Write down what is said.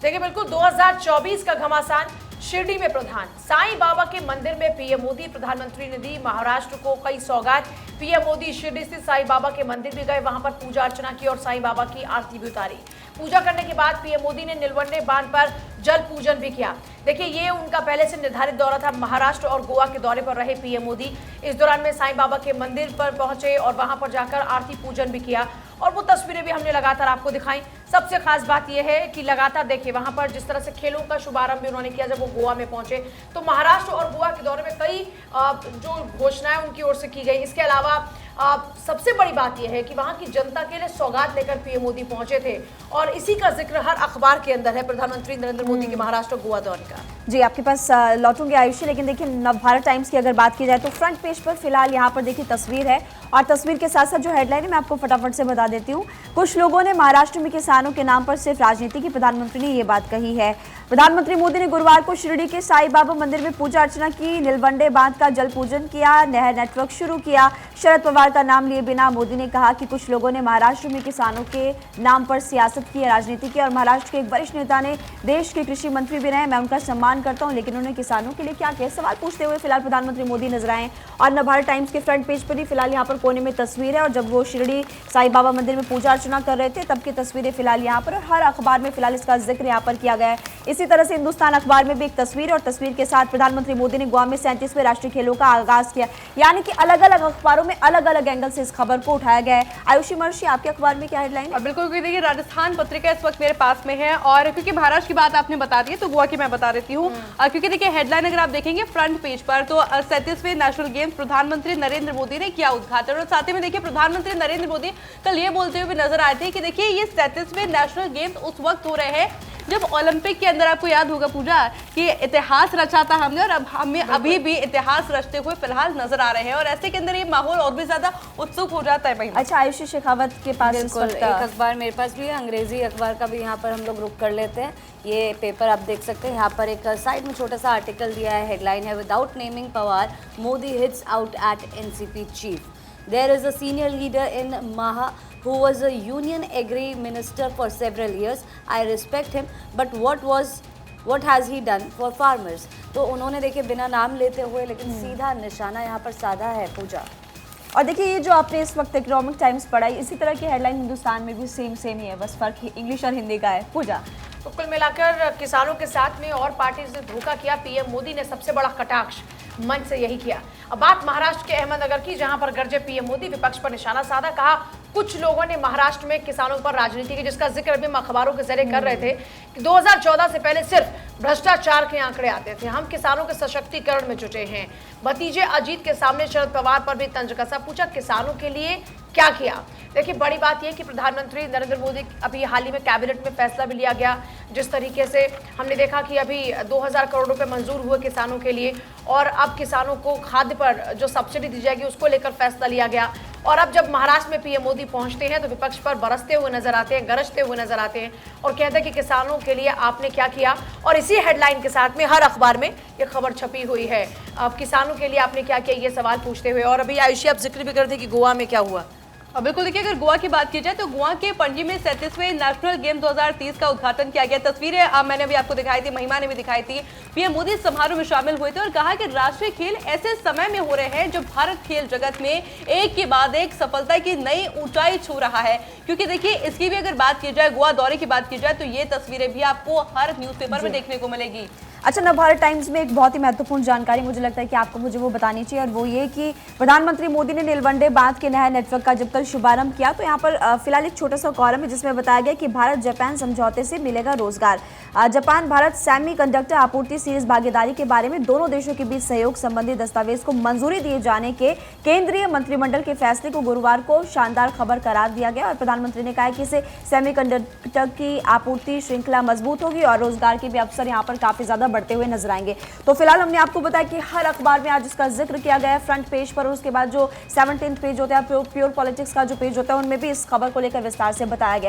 देखिए बिल्कुल 2024 का घमासान शिरडी में प्रधान साईं बाबा के मंदिर में पीएम मोदी। प्रधानमंत्री ने दी महाराष्ट्र को कई सौगात। पीएम मोदी शिरडी स्थित साईं बाबा के मंदिर भी गए, वहां पर पूजा अर्चना की और साईं बाबा की आरती भी उतारी। पूजा करने के बाद पीएम मोदी ने नीलवंडे बांध पर जल पूजन भी किया। देखिए ये उनका पहले से निर्धारित दौरा था। महाराष्ट्र और गोवा के दौरे पर रहे पीएम मोदी। इस दौरान में साईं बाबा के मंदिर पर पहुंचे और वहां पर जाकर आरती पूजन भी किया और वो तस्वीरें भी हमने लगातार आपको दिखाई। सबसे खास बात यह है कि लगातार देखिए वहां पर जिस तरह से खेलों का शुभारंभ भी उन्होंने किया जब वो गोवा में पहुंचे, तो महाराष्ट्र और गोवा के दौरे में कई जो घोषणाएं उनकी ओर से की गई। इसके अलावा सबसे बड़ी बात यह है कि वहां की जनता के लिए सौगात लेकर पीएम मोदी पहुंचे थे और इसी का जिक्र हर अखबार के अंदर है प्रधानमंत्री नरेंद्र मोदी के महाराष्ट्र और गोवा दौरे का। जी आपके पास लौटूंगे आयुषी, लेकिन देखिए नवभारत टाइम्स की अगर बात की जाए तो फ्रंट पेज पर फिलहाल यहाँ पर देखिए तस्वीर है और तस्वीर के साथ साथ जो हेडलाइन है मैं आपको फटाफट से बता देती हूँ। कुछ लोगों ने महाराष्ट्र में किसानों के नाम पर सिर्फ राजनीति की, प्रधानमंत्री ने ये बात कही है। प्रधानमंत्री मोदी ने गुरुवार को शिरडी के साईं बाबा मंदिर में पूजा अर्चना की, नीलवंडे बांध का जल पूजन किया, नहर नेटवर्क शुरू किया। शरद पवार का नाम लिए बिना मोदी ने कहा कि कुछ लोगों ने महाराष्ट्र में किसानों के नाम पर सियासत की, राजनीति की और महाराष्ट्र के एक वरिष्ठ नेता ने देश के कृषि मंत्री भी रहे, मैं उनका सम्मान करता हूं, लेकिन उन्होंने किसानों के लिए क्या किया, सवाल पूछते हुए फिलहाल प्रधानमंत्री मोदी नजर आए। और नवभारत टाइम्स के फ्रंट पेज पर ही फिलहाल यहाँ पर कोने में तस्वीर है और जब वो शिरडी साईं बाबा मंदिर में पूजा अर्चना कर रहे थे तब की तस्वीरें फिलहाल यहाँ पर, हर अखबार में फिलहाल इसका जिक्र यहाँ पर किया गया है। इसी तरह से हिंदुस्तान अखबार में भी एक तस्वीर और तस्वीर के साथ प्रधानमंत्री मोदी ने गोवा में 37वें राष्ट्रीय खेलों का आगाज किया, यानी कि अलग अलग अखबारों में अलग अलग एंगल से इस खबर को उठाया गया है। आयुषी महर्षि, आपके अखबार में क्या हेडलाइन है? बिल्कुल देखिए राजस्थान पत्रिका इस वक्त मेरे पास में है और क्योंकि महाराष्ट्र की बात आपने बता दी है तो गोवा की मैं बता देती हूँ। क्योंकि देखिए हेडलाइन अगर आप देखेंगे फ्रंट पेज पर तो 37वें नेशनल गेम्स प्रधानमंत्री नरेंद्र मोदी ने किया उद्घाटन और साथ ही में देखिए प्रधानमंत्री नरेंद्र मोदी कल ये बोलते हुए नजर आए थे कि देखिए ये 37वें नेशनल गेम्स उस वक्त हो रहे हैं जब ओलंपिक के अंदर, आपको याद होगा पूजा, कि इतिहास रचा था हमने और अब हमें अभी भी इतिहास रचते हुए फिलहाल नजर आ रहे हैं और ऐसे के अंदर ये माहौल और भी ज्यादा उत्सुक हो जाता है। अच्छा आयुषी शेखावत के पास बिल्कुल एक अखबार मेरे पास भी है, अंग्रेजी अखबार का भी यहाँ पर हम लोग रुक कर लेते हैं। ये पेपर आप देख सकते हैं, यहाँ पर एक साइड में छोटा सा आर्टिकल दिया है, हेडलाइन है without naming Pawar Modi hits out at NCP chief. There is a senior leader in Maha who was a union agri minister for several years. I respect him, but what has he done for farmers? तो उन्होंने देखिए बिना नाम लेते हुए लेकिन सीधा निशाना यहाँ पर साधा है पूजा। और देखिए ये जो आपने इस वक्त इकोनॉमिक टाइम्स पढ़ाई, इसी तरह की हेडलाइन हिंदुस्तान में भी सेम ही है, बस फर्क इंग्लिश और हिंदी का है। पूजा, तो कुल मिलाकर किसानों के साथ में और पार्टी ने धोखा किया। पीएम मोदी ने सबसे बड़ा कटाक्ष मंच से यही किया। अब बात महाराष्ट्र के अहमदनगर की, जहां पर गरजे पीएम मोदी, विपक्ष पर निशाना साधा। कहा कुछ लोगों ने महाराष्ट्र में किसानों पर राजनीति की, जिसका जिक्र भी हम अखबारों के जरिए कर रहे थे कि 2014 से पहले सिर्फ भ्रष्टाचार के आंकड़े आते थे, हम किसानों के सशक्तिकरण में जुटे हैं। भतीजे अजीत के सामने शरद पवार पर भी तंज कसा, पूछा किसानों के लिए क्या किया। देखिए बड़ी बात यह कि प्रधानमंत्री नरेंद्र मोदी अभी हाल ही में कैबिनेट में फैसला भी लिया गया, जिस तरीके से हमने देखा कि अभी 2000 करोड़ रुपए मंजूर हुए किसानों के लिए और अब किसानों को खाद्य पर जो सब्सिडी दी जाएगी उसको लेकर फैसला लिया गया। और अब जब महाराष्ट्र में पीएम मोदी पहुंचते हैं तो विपक्ष पर बरसते हुए नजर आते हैं, गरजते हुए नजर आते हैं और कहते हैं कि किसानों के लिए आपने क्या किया। और इसी हेडलाइन के साथ में हर अखबार में ये खबर छपी हुई है, अब किसानों के लिए आपने क्या किया, ये सवाल पूछते हुए। और अभी आयुषी आप जिक्र भी करते कि गोवा में क्या हुआ। और बिल्कुल देखिए अगर गोवा की बात की जाए तो गोवा के पणजी में 37वें नेशनल गेम 2030 का उद्घाटन किया गया। तस्वीरें मैंने भी आपको दिखाई थी, महिमा ने भी दिखाई थी। पीएम मोदी समारोह में शामिल हुए थे और कहा कि राष्ट्रीय खेल ऐसे समय में हो रहे हैं जब भारत खेल जगत में एक के बाद एक सफलता की नई ऊंचाई छू रहा है। क्योंकि देखिए इसकी भी अगर बात की जाए, गोवा दौरे की बात की जाए तो ये तस्वीरें भी आपको हर न्यूज़पेपर में देखने को मिलेगी। अच्छा नवभारत टाइम्स में एक बहुत ही महत्वपूर्ण जानकारी मुझे लगता है कि आपको मुझे वो बतानी चाहिए और वो ये कि प्रधानमंत्री मोदी ने नीलवंडे बांध के नहर नेटवर्क का जब कल शुभारंभ किया तो यहाँ पर फिलहाल एक छोटा सा कॉलम है जिसमें बताया गया कि भारत जापान समझौते से मिलेगा रोजगार। जापान भारत सेमीकंडक्टर आपूर्ति सीरीज भागीदारी के बारे में दोनों देशों के बीच सहयोग संबंधी दस्तावेज को मंजूरी दिए जाने के केंद्रीय मंत्रिमंडल के फैसले को गुरुवार को शानदार खबर करार दिया गया और प्रधानमंत्री ने कहा कि इससे सेमीकंडक्टर की आपूर्ति श्रृंखला मजबूत होगी और रोजगार के भी अवसर यहाँ पर काफी ज्यादा बढ़ते हुए नजर आएंगे। तो फिलहाल हमने आपको बताया कि हर अखबार में आज इसका जिक्र किया गया है फ्रंट पेज पर और उसके बाद जो 17th पेज होता है, प्योर पॉलिटिक्स का जो पेज होता है, उनमें भी इस खबर को लेकर विस्तार से बताया गया है।